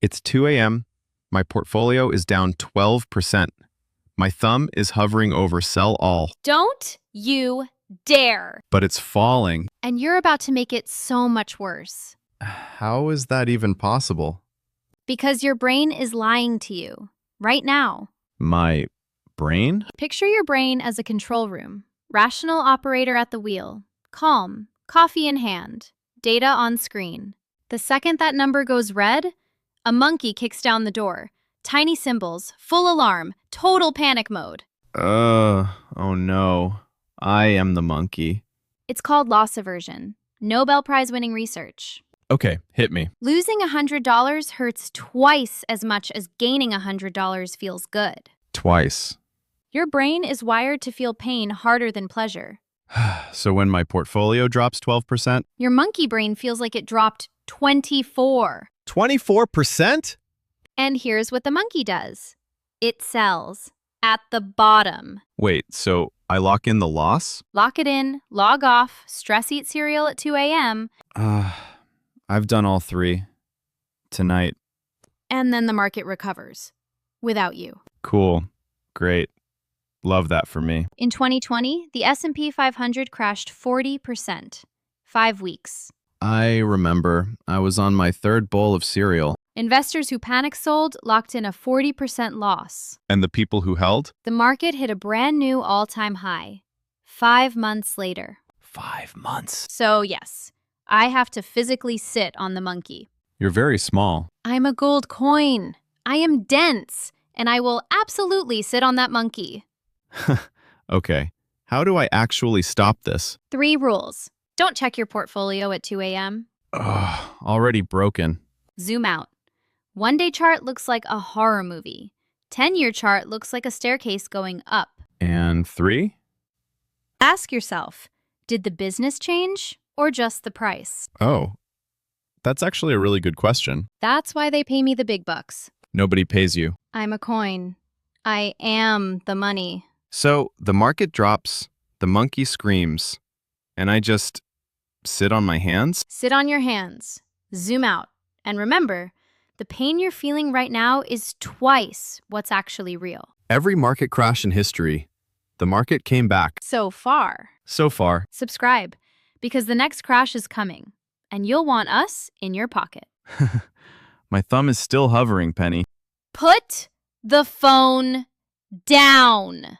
It's 2 a.m. My portfolio is down 12%. My thumb is hovering over sell all, Don't you dare! but it's falling. And you're about to make it so much worse. How is that even possible? Because your brain is lying to you. Right now. My brain? Picture your brain as a control room. Rational operator at the wheel. Calm. Coffee in hand. Data on screen. The second that number goes red, a monkey kicks down the door. Tiny symbols, full alarm, total panic mode. Oh no. I am the monkey. It's called loss aversion. Nobel Prize-winning research. Okay, hit me. Losing $100 hurts twice as much as gaining $100 feels good. Twice. Your brain is wired to feel pain harder than pleasure. So when my portfolio drops 12%? Your monkey brain feels like it dropped 24. 24%? And here's what the monkey does. It sells at the bottom. Wait, so I lock in the loss? Lock it in, log off, stress eat cereal at 2 a.m., I've done all three. Tonight. and then the market recovers. Without you. Cool. Great. Love that for me. In 2020, the S&P 500 crashed 40%. 5 weeks. I remember. I was on my third bowl of cereal. Investors who panic sold locked in a 40% loss. And the people who held? The market hit a brand new all-time high. 5 months later. 5 months. So yes, I have to physically sit on the monkey. You're very small. I'm a gold coin. I am dense, and I will absolutely sit on that monkey. Okay. How do I actually stop this? 3 rules. Don't check your portfolio at 2 a.m. Ugh, already broken. Zoom out. 1-day chart looks like a horror movie. 10-year chart looks like a staircase going up. And 3? Ask yourself, did the business change or just the price? Oh, that's actually a really good question. That's why they pay me the big bucks. Nobody pays you. I'm a coin. I am the money. So the market drops, the monkey screams, and I just sit on my hands? Sit on your hands. Zoom out. And remember, the pain you're feeling right now is twice what's actually real. Every market crash in history, the market came back. So far. So far. Subscribe, because the next crash is coming, and you'll want us in your pocket. My thumb is still hovering, Penny. Put the phone down.